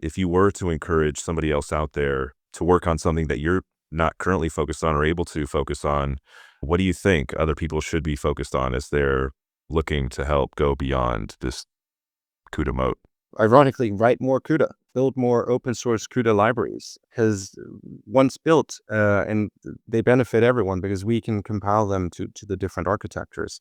if you were to encourage somebody else out there to work on something that you're not currently focused on or able to focus on, what do you think other people should be focused on as they're looking to help go beyond this CUDA moat? Ironically, write more CUDA, build more open source CUDA libraries, because once built, and they benefit everyone because we can compile them to the different architectures.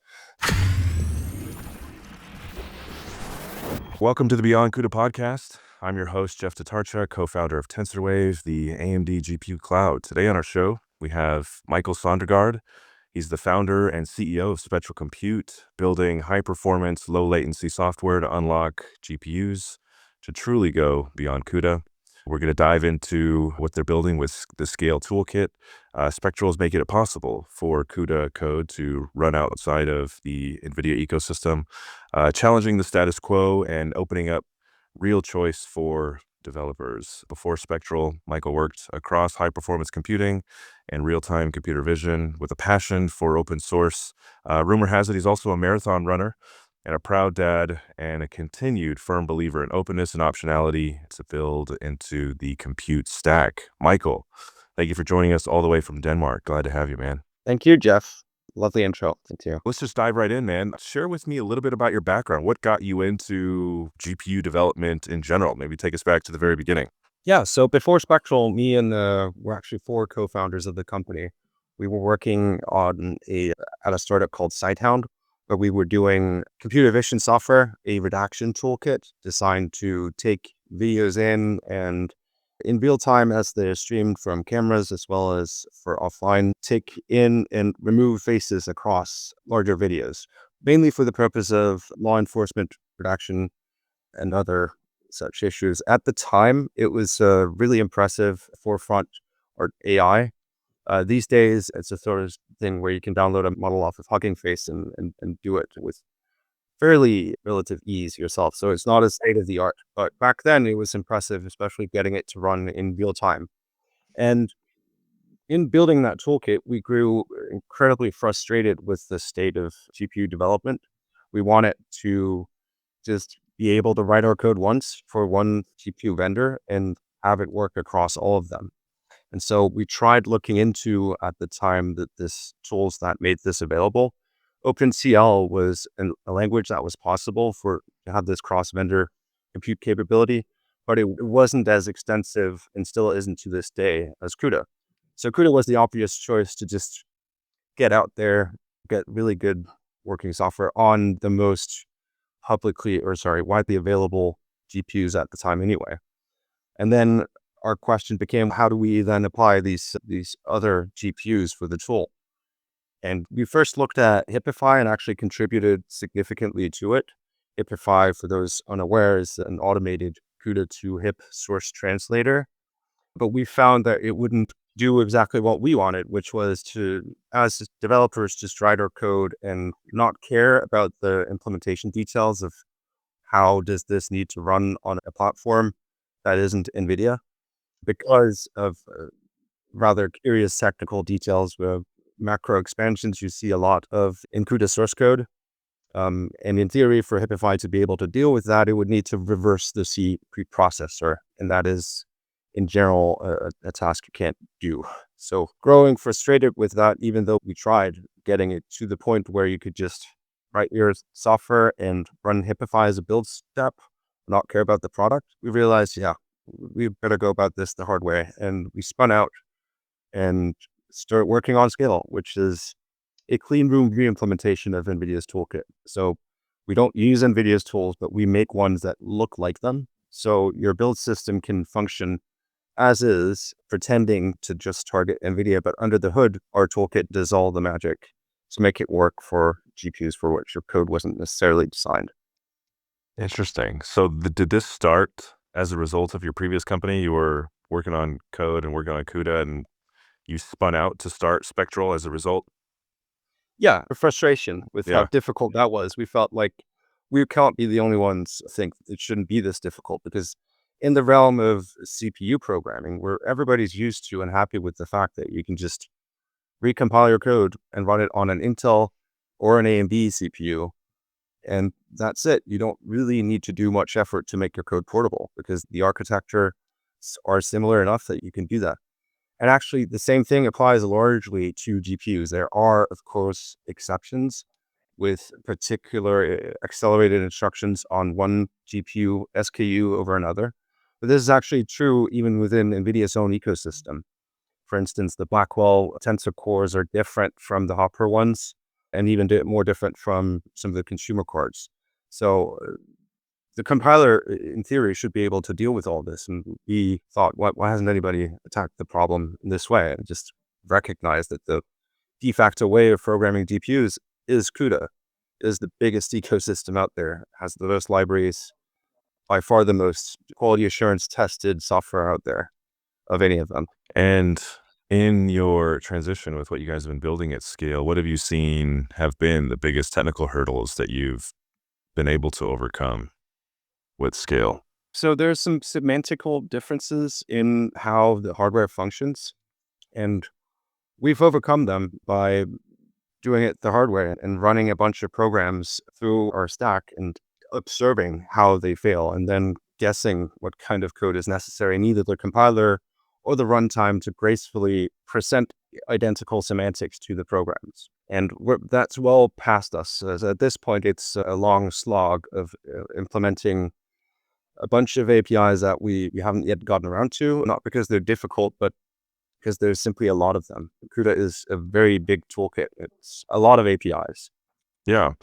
Welcome to the Beyond CUDA podcast. I'm your host, Jeff Tatarchuk, co-founder of TensorWave, the AMD GPU cloud. Today on our show, we have Michael Sondergaard. He's the founder and CEO of Spectral Compute, building high-performance, low-latency software to unlock GPUs to truly go beyond CUDA. We're going to dive into what they're building with the Scale toolkit. Spectral is making it possible for CUDA code to run outside of the NVIDIA ecosystem, challenging the status quo and opening up real choice for developers. Before Spectral, Michael worked across high-performance computing and real-time computer vision with a passion for open source. Rumor has it he's also a marathon runner and a proud dad and a continued firm believer in openness and optionality to build into the compute stack. Michael, thank you for joining us all the way from Denmark. Glad to have you, man. Thank you, Jeff. Lovely intro. Thank you. Let's just dive right in, man. Share with me a little bit about your background. What got you into GPU development in general? Maybe take us back to the very beginning. Yeah, so before Spectral, me and we're actually four co-founders of the company. We were working at a startup called Sighthound, where we were doing computer vision software, a redaction toolkit designed to take videos in real time as they're streamed from cameras, as well as for offline, take in and remove faces across larger videos, mainly for the purpose of law enforcement, redaction, and other such issues. At the time, it was a really impressive forefront or AI. These days, it's a sort of thing where you can download a model off of Hugging Face and do it with fairly relative ease yourself. So it's not as state of the art, but back then it was impressive, especially getting it to run in real time. And in building that toolkit, we grew incredibly frustrated with the state of GPU development. We wanted to just be able to write our code once for one GPU vendor and have it work across all of them. And so we tried looking into, at the time, that this tools that made this available. OpenCL was a language that was possible to have this cross-vendor compute capability, but it wasn't as extensive and still isn't to this day as CUDA. So CUDA was the obvious choice to just get out there, get really good working software on the most widely available GPUs at the time anyway. And then our question became, how do we then apply these other GPUs for the tool? And we first looked at Hipify and actually contributed significantly to it. Hipify, for those unaware, is an automated CUDA to HIP source translator. But we found that it wouldn't do exactly what we wanted, which was to, as developers, just write our code and not care about the implementation details of how does this need to run on a platform that isn't NVIDIA. Because of rather curious technical details with macro expansions, you see a lot of in CUDA source code. And in theory, for Hipify to be able to deal with that, it would need to reverse the C preprocessor. And that is, in general, a task you can't do. So growing frustrated with that, even though we tried getting it to the point where you could just write your software and run Hipify as a build step, not care about the product, we realized, we better go about this the hard way. And we spun out and start working on Scale, which is a clean room re-implementation of NVIDIA's toolkit. So we don't use NVIDIA's tools, but we make ones that look like them. So your build system can function as is, pretending to just target NVIDIA, but under the hood, our toolkit does all the magic to make it work for GPUs for which your code wasn't necessarily designed. Interesting. So did this start as a result of your previous company? You were working on code and working on CUDA, and you spun out to start Spectral as a result? Yeah, frustration with how Yeah. difficult that was. We felt like we can't be the only ones who think it shouldn't be this difficult, because in the realm of CPU programming, where everybody's used to and happy with the fact that you can just recompile your code and run it on an Intel or an AMD CPU, And that's it. You don't really need to do much effort to make your code portable because the architecture are similar enough that you can do that. And actually, the same thing applies largely to GPUs. There are, of course, exceptions with particular accelerated instructions on one GPU SKU over another. But this is actually true even within NVIDIA's own ecosystem. For instance, the Blackwell tensor cores are different from the Hopper ones, and even more different from some of the consumer cards. So the compiler, in theory, should be able to deal with all this. And we thought, why hasn't anybody attacked the problem in this way? And just recognize that the de facto way of programming GPUs is CUDA, is the biggest ecosystem out there, has the most libraries, by far the most quality assurance tested software out there of any of them. And in your transition with what you guys have been building at scale, what have you seen have been the biggest technical hurdles that you've been able to overcome with scale? So there's some semantical differences in how the hardware functions, and we've overcome them by doing it the hard way and running a bunch of programs through our stack and observing how they fail and then guessing what kind of code is necessary in either the compiler or the runtime to gracefully present identical semantics to the programs. And that's well past us. As at this point, it's a long slog of implementing a bunch of APIs that we haven't yet gotten around to, not because they're difficult, but because there's simply a lot of them. CUDA is a very big toolkit. It's a lot of APIs. Yeah.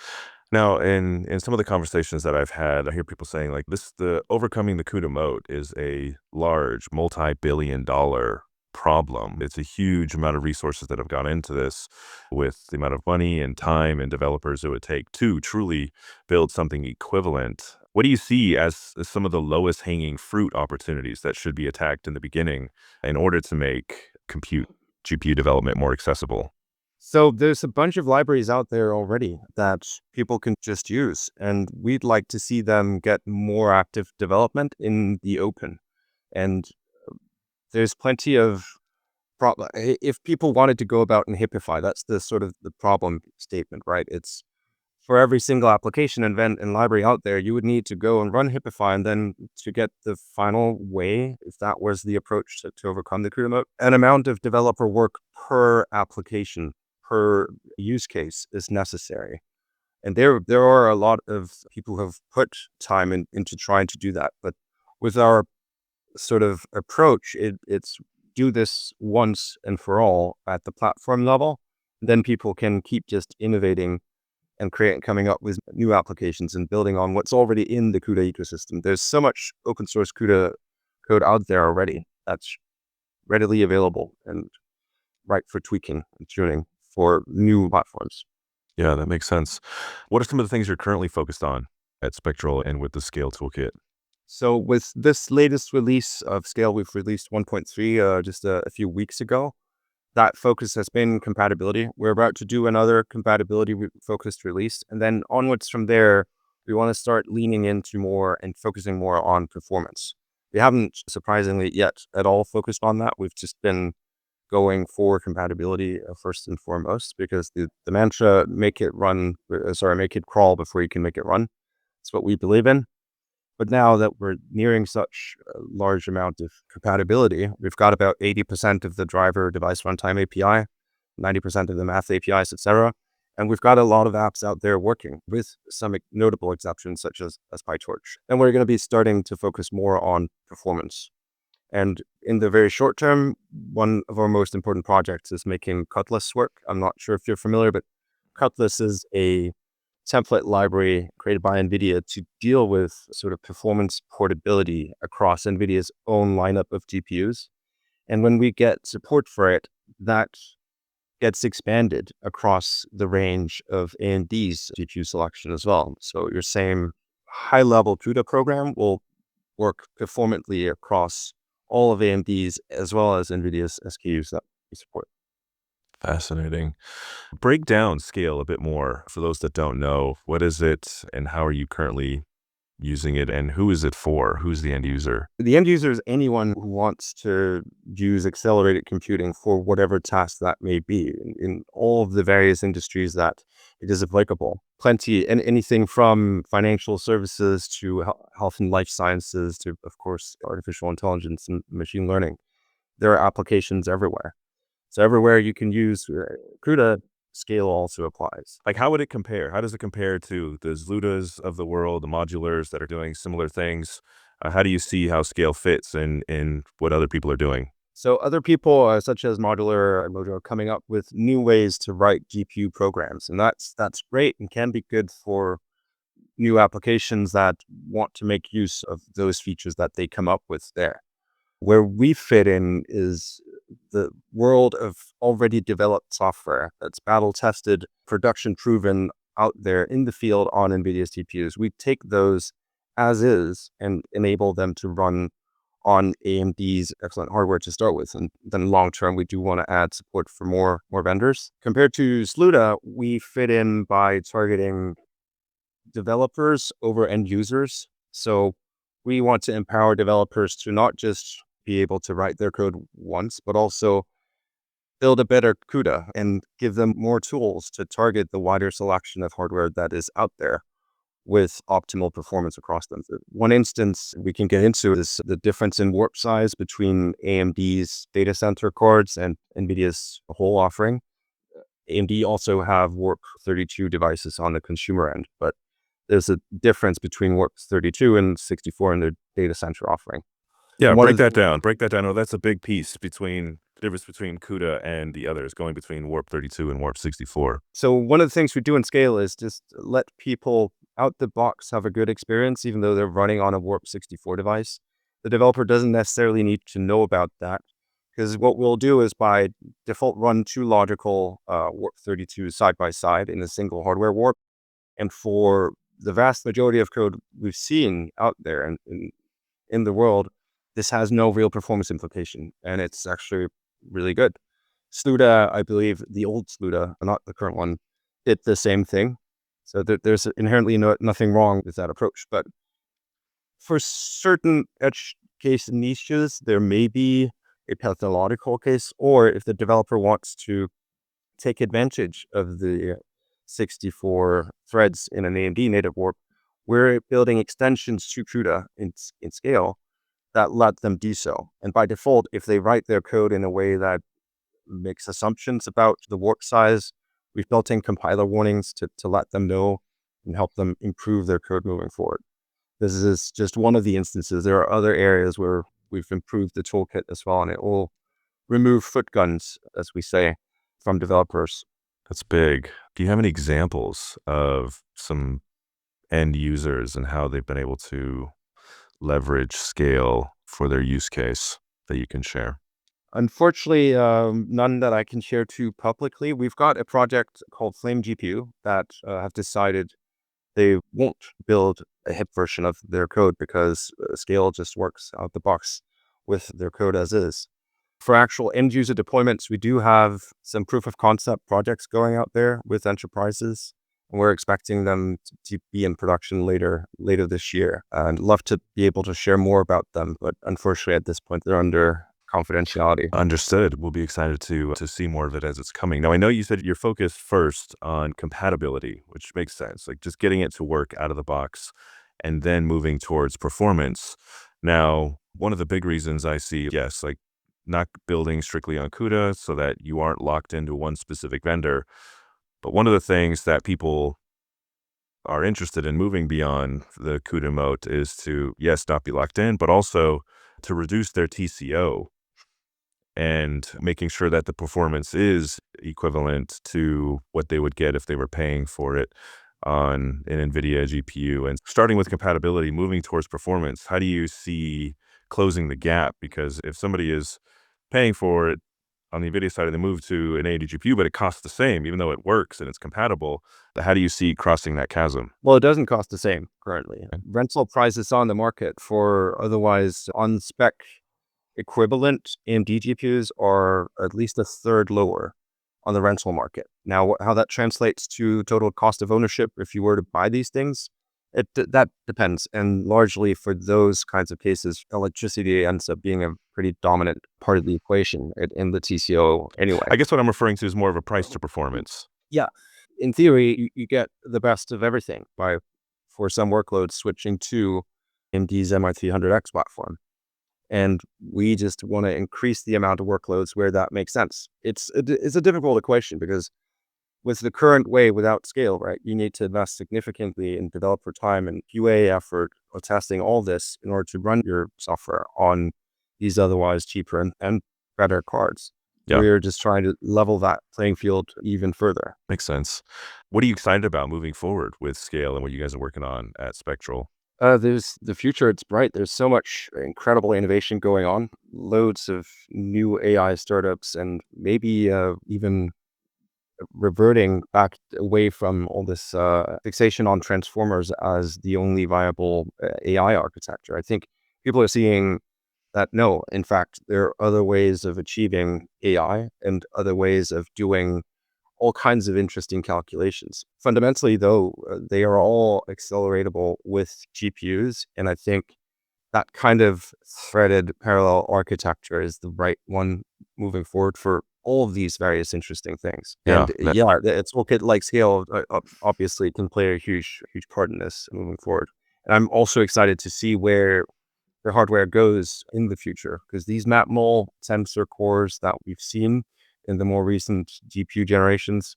Now, in some of the conversations that I've had, I hear people saying like the overcoming the CUDA moat is a large multi-billion-dollar problem. It's a huge amount of resources that have gone into this with the amount of money and time and developers it would take to truly build something equivalent. What do you see as some of the lowest hanging fruit opportunities that should be attacked in the beginning in order to make compute GPU development more accessible? So there's a bunch of libraries out there already that people can just use, and we'd like to see them get more active development in the open. And there's plenty of problem. If people wanted to go about and hipify, that's the sort of the problem statement, right? It's for every single application event and library out there, you would need to go and run hipify, and then to get the final way, if that was the approach to overcome the CUDA moat, an amount of developer work per application, per use case is necessary. And there are a lot of people who have put time into trying to do that. But with our sort of approach, it's do this once and for all at the platform level. Then people can keep just innovating and coming up with new applications and building on what's already in the CUDA ecosystem. There's so much open source CUDA code out there already that's readily available and right for tweaking and tuning for new platforms. Yeah, that makes sense. What are some of the things you're currently focused on at Spectral and with the Scale Toolkit? So with this latest release of Scale, we've released 1.3 just a few weeks ago. That focus has been compatibility. We're about to do another compatibility focused release. And then onwards from there, we want to start leaning into more and focusing more on performance. We haven't surprisingly yet at all focused on that. We've just been going for compatibility first and foremost, because the mantra, make it crawl before you can make it run. It's what we believe in. But now that we're nearing such a large amount of compatibility, we've got about 80% of the driver device runtime API, 90% of the math APIs, etc. And we've got a lot of apps out there working with some notable exceptions such as PyTorch. And we're going to be starting to focus more on performance. And in the very short term, one of our most important projects is making Cutlass work. I'm not sure if you're familiar, but Cutlass is a template library created by NVIDIA to deal with sort of performance portability across NVIDIA's own lineup of GPUs. And when we get support for it, that gets expanded across the range of AMD's GPU selection as well. So your same high-level CUDA program will work performantly across all of AMD's as well as NVIDIA's SKUs that we support. Fascinating. Break down Scale a bit more for those that don't know. What is it and how are you currently using it and who is it for? Who's the end user? The end user is anyone who wants to use accelerated computing for whatever task that may be in all of the various industries that it is applicable. plenty, and anything from financial services to health and life sciences to, of course, artificial intelligence and machine learning. There are applications everywhere. So everywhere you can use CUDA, scale also applies. Like, how would it compare? How does it compare to the Zludas of the world, the modulars that are doing similar things? How do you see how scale fits in what other people are doing? So other people, such as Modular and Mojo, are coming up with new ways to write GPU programs, and that's great and can be good for new applications that want to make use of those features that they come up with there. Where we fit in is the world of already developed software that's battle tested, production proven out there in the field on NVIDIA's GPUs. We take those as is and enable them to run on AMD's excellent hardware to start with. And then long term, we do want to add support for more vendors. Compared to Sluda, we fit in by targeting developers over end users. So we want to empower developers to not just be able to write their code once, but also build a better CUDA and give them more tools to target the wider selection of hardware that is out there with optimal performance across them. One instance we can get into is the difference in warp size between AMD's data center cards and NVIDIA's whole offering. AMD also have warp 32 devices on the consumer end, but there's a difference between warp 32 and 64 in their data center offering. Yeah, One break of the, that down. Break that down. Oh, that's a big piece between the difference between CUDA and the others, going between Warp 32 and Warp 64. so one of the things we do in Scale is just let people out the box have a good experience, even though they're running on a Warp 64 device. The developer doesn't necessarily need to know about that, because what we'll do is by default run two logical Warp 32 side by side in a single hardware warp. And for the vast majority of code we've seen out there and in the world, this has no real performance implication, and it's actually really good. Sluda, I believe the old Sluda, not the current one, did the same thing. So there's inherently nothing wrong with that approach. But for certain edge case niches, there may be a pathological case, or if the developer wants to take advantage of the 64 threads in an AMD native warp, we're building extensions to CUDA in Scale that let them do so. And by default, if they write their code in a way that makes assumptions about the warp size, we've built in compiler warnings to let them know and help them improve their code moving forward. This is just one of the instances. There are other areas where we've improved the toolkit as well, and it will remove foot guns, as we say, from developers. That's big. Do you have any examples of some end users and how they've been able to leverage Scale for their use case that you can share? Unfortunately, none that I can share too publicly. We've got a project called Flame GPU that have decided they won't build a hip version of their code because Scale just works out the box with their code as is. For actual end user deployments, we do have some proof of concept projects going out there with enterprises. And we're expecting them to be in production later this year. And love to be able to share more about them, but unfortunately at this point they're under confidentiality. Understood. We'll be excited to see more of it as it's coming. Now, I know you said you're focused first on compatibility, which makes sense, like just getting it to work out of the box and then moving towards performance. Now, one of the big reasons I see, yes, like not building strictly on CUDA so that you aren't locked into one specific vendor. But one of the things that people are interested in moving beyond the CUDA moat is to, yes, not be locked in, but also to reduce their TCO and making sure that the performance is equivalent to what they would get if they were paying for it on an NVIDIA GPU. And starting with compatibility, moving towards performance, how do you see closing the gap? Because if somebody is paying for it on the NVIDIA side and they move to an AMD GPU, but it costs the same, even though it works and it's compatible, how do you see crossing that chasm? Well, it doesn't cost the same currently. Okay. Rental prices on the market for otherwise on spec equivalent AMD GPUs are at least a third lower on the rental market. Now, how that translates to total cost of ownership if you were to buy these things, that depends. And largely for those kinds of cases, electricity ends up being a pretty dominant part of the equation in the TCO anyway. I guess what I'm referring to is more of a price to performance. Yeah. in theory, you get the best of everything by, for some workloads, switching to AMD's MI300X platform. And we just want to increase the amount of workloads where that makes sense. It's a difficult equation because with the current way, without scale, right, you need to invest significantly in developer time and QA effort or testing all this in order to run your software on these otherwise cheaper and better cards. Yeah, We're just trying to level that playing field even further. makes sense. What are you excited about moving forward with Scale and what you guys are working on at Spectral? There's the future. It's bright. There's so much incredible innovation going on. Loads of new AI startups, and maybe even reverting back away from all this fixation on transformers as the only viable AI architecture. I think people are seeing that no, in fact, there are other ways of achieving AI and other ways of doing all kinds of interesting calculations. Fundamentally, though, they are all acceleratable with GPUs. And I think that kind of threaded parallel architecture is the right one moving forward for all of these various interesting things. Yeah, And yeah, the toolkit like Scale obviously can play a huge part in this moving forward. And I'm also excited to see where the hardware goes in the future because these map-mul tensor cores that we've seen in the more recent GPU generations,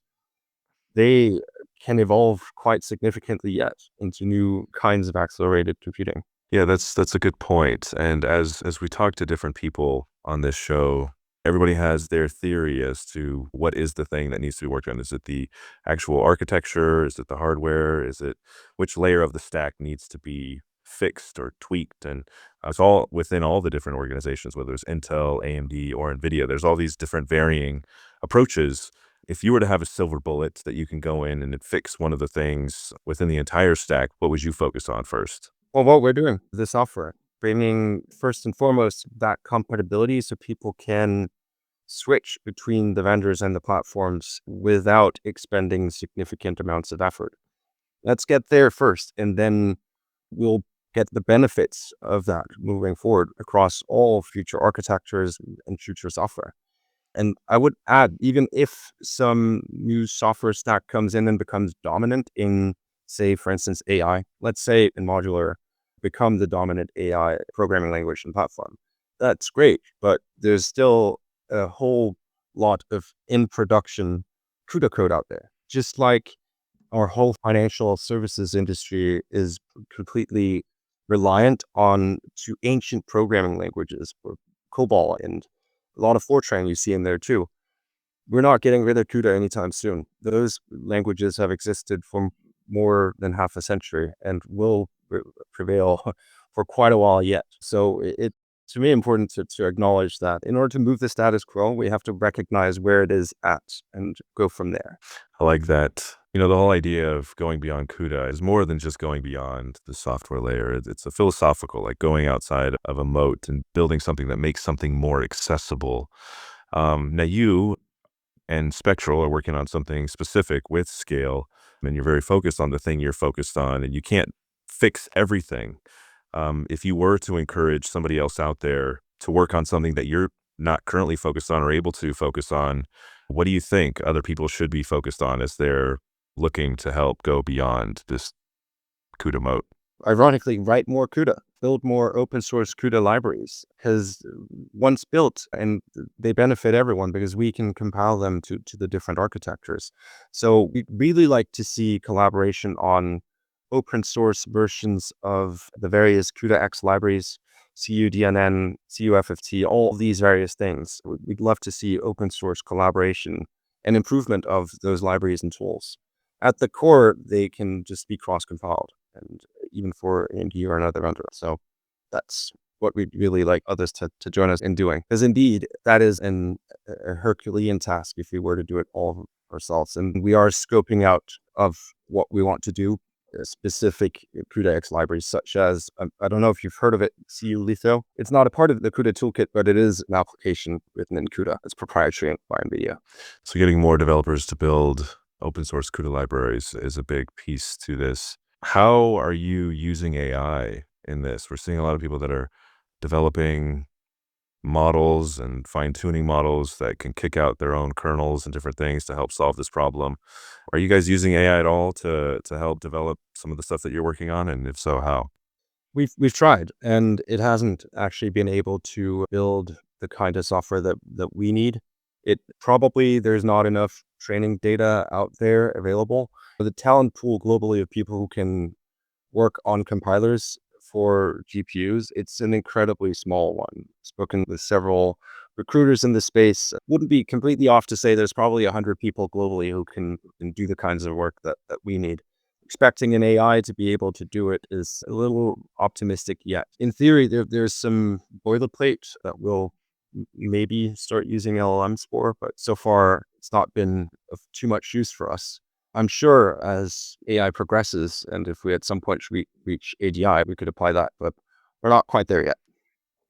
they can evolve quite significantly yet into new kinds of accelerated computing. yeah, that's a good point. And as we talk to different people on this show, everybody has their theory as to what is the thing that needs to be worked on. Is it the actual architecture? Is it the hardware? Is it which layer of the stack needs to be fixed or tweaked? And it's all within all the different organizations, whether it's Intel, AMD, or NVIDIA. There's all these different varying approaches. If you were to have a silver bullet that you can go in and fix one of the things within the entire stack, what would you focus on first? Well, what we're doing, the software, bringing first and foremost that compatibility so people can switch between the vendors and the platforms without expending significant amounts of effort. Let's get there first, and then we'll get the benefits of that moving forward across all future architectures and future software. And I would add, even if some new software stack comes in and becomes dominant in, say, for instance, AI, let's say in modular, become the dominant AI programming language and platform. That's great, but there's still a whole lot of in production CUDA code out there. Just like our whole financial services industry is completely reliant on two ancient programming languages, or COBOL and a lot of Fortran you see in there too. We're not getting rid of CUDA anytime soon. Those languages have existed for more than half a century and will prevail for quite a while yet. So it to me important to acknowledge that in order to move the status quo, we have to recognize where it is at and go from there. I like that. You know, the whole idea of going beyond CUDA is more than just going beyond the software layer. It's a philosophical, like going outside of a moat and building something that makes something more accessible. Now, you and Spectral are working on something specific with Scale, and you're very focused on the thing you're focused on, and you can't fix everything. If you were to encourage somebody else out there to work on something that you're not currently focused on or able to focus on, what do you think other people should be focused on as they're looking to help go beyond this CUDA moat? Ironically, write more CUDA, build more open source CUDA libraries, because once built, and they benefit everyone because we can compile them to the different architectures. So we'd really like to see collaboration on open source versions of the various CUDA-X libraries, CUDNN, CUFFT, all these various things. We'd love to see open source collaboration and improvement of those libraries and tools. At the core, they can just be cross-compiled, and even for AMD or another vendor. So that's what we'd really like others to join us in doing. Because indeed, that is a Herculean task if we were to do it all ourselves. And we are scoping out of what we want to do, specific CUDA-X libraries, such as, I don't know if you've heard of it, CU Litho. It's not a part of the CUDA toolkit, but it is an application written in CUDA. It's proprietary by NVIDIA. So getting more developers to build open source CUDA libraries is a big piece to this. How are you using AI in this? We're seeing a lot of people that are developing models and fine-tuning models that can kick out their own kernels and different things to help solve this problem. Are you guys using AI at all to help develop some of the stuff that you're working on? And if so, how? We've tried, and it hasn't actually been able to build the kind of software that we need. It probably there's not enough training data out there available. The talent pool globally of people who can work on compilers for GPUs, it's an incredibly small one. Spoken with several recruiters in the space, wouldn't be completely off to say there's probably 100 people globally who can do the kinds of work that we need. Expecting an AI to be able to do it is a little optimistic yet. In theory, there's some boilerplate that we'll maybe start using LLMs for, but so far it's not been of too much use for us. I'm sure as AI progresses, and if we at some point reach AGI, we could apply that, but we're not quite there yet.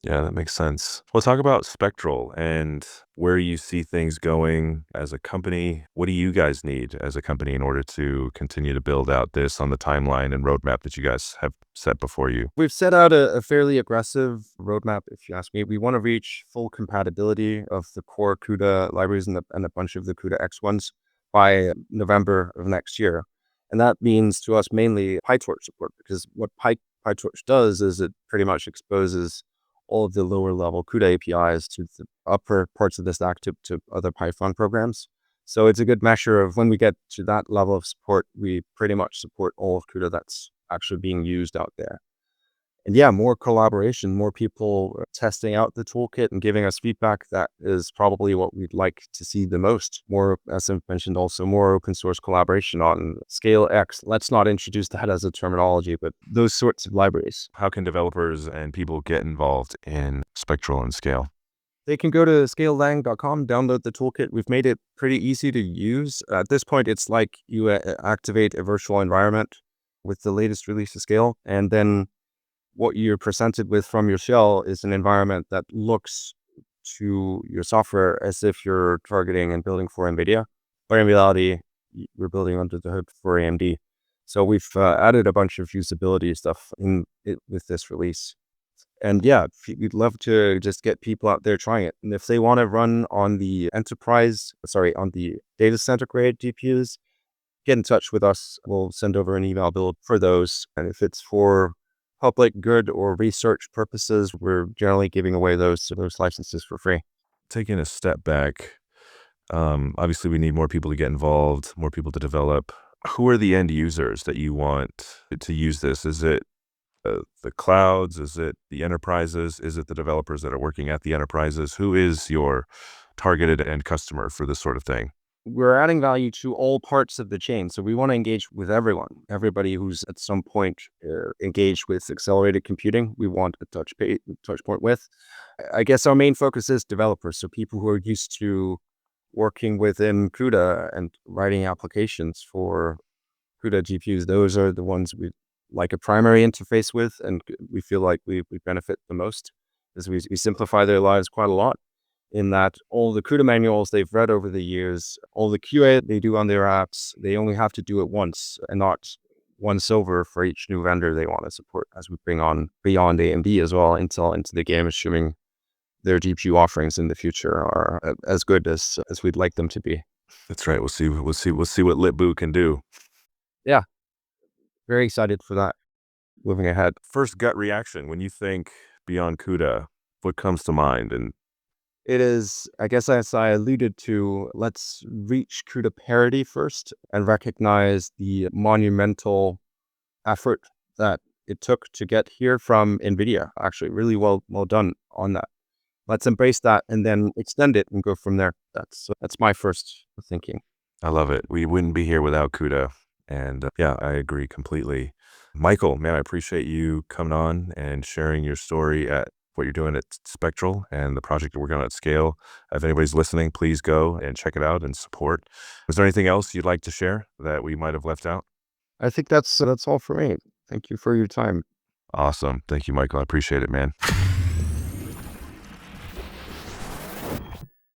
Yeah, that makes sense. Well, talk about Spectral and where you see things going as a company. What do you guys need as a company in order to continue to build out this on the timeline and roadmap that you guys have set before you? We've set out a fairly aggressive roadmap, if you ask me. We want to reach full compatibility of the core CUDA libraries and a bunch of the CUDA X ones by November of next year. And that means to us mainly PyTorch support, because what PyTorch does is it pretty much exposes all of the lower level CUDA APIs to the upper parts of the stack to other Python programs. So it's a good measure of when we get to that level of support, we pretty much support all of CUDA that's actually being used out there. And yeah, more collaboration, more people testing out the toolkit and giving us feedback. That is probably what we'd like to see the most. More, as I mentioned, also more open source collaboration on Scale X. Let's not introduce that as a terminology, but those sorts of libraries. How can developers and people get involved in Spectral and Scale? They can go to scalelang.com, download the toolkit. We've made it pretty easy to use. At this point, it's like you activate a virtual environment with the latest release of Scale, and then what you're presented with from your shell is an environment that looks to your software as if you're targeting and building for NVIDIA, but in reality, we're building under the hood for AMD. So we've added a bunch of usability stuff in it with this release. And yeah, we'd love to just get people out there trying it. And if they want to run on the on the data center grade GPUs, get in touch with us. We'll send over an email build for those. And if it's for public good or research purposes, we're generally giving away those licenses for free. Taking a step back, obviously we need more people to get involved, more people to develop. Who are the end users that you want to use this? Is it the clouds? Is it the enterprises? Is it the developers that are working at the enterprises? Who is your targeted end customer for this sort of thing? We're adding value to all parts of the chain. So we want to engage with everyone, everybody who's at some point engaged with accelerated computing. We want a touch point with. I guess our main focus is developers. So people who are used to working within CUDA and writing applications for CUDA GPUs. Those are the ones we like a primary interface with, and we feel like we benefit the most as we simplify their lives quite a lot, in that all the CUDA manuals they've read over the years, all the QA they do on their apps, they only have to do it once and not once over for each new vendor they want to support, as we bring on beyond AMD as well, Intel into the game, assuming their GPU offerings in the future are as good as we'd like them to be. That's right. We'll see what Litboo can do. Yeah, very excited for that moving ahead. First gut reaction when you think beyond CUDA, what comes to mind? And It is, I guess, as I alluded to, let's reach CUDA parity first and recognize the monumental effort that it took to get here from NVIDIA. Actually, really well done on that. Let's embrace that and then extend it and go from there. That's my first thinking. I love it. We wouldn't be here without CUDA. And yeah, I agree completely. Michael, man, I appreciate you coming on and sharing your story at what you're doing at Spectral and the project you're working on at Scale. If anybody's listening, please go and check it out and support. Was there anything else you'd like to share that we might have left out? I think that's all for me. Thank you for your time. Awesome. Thank you, Michael. I appreciate it, man.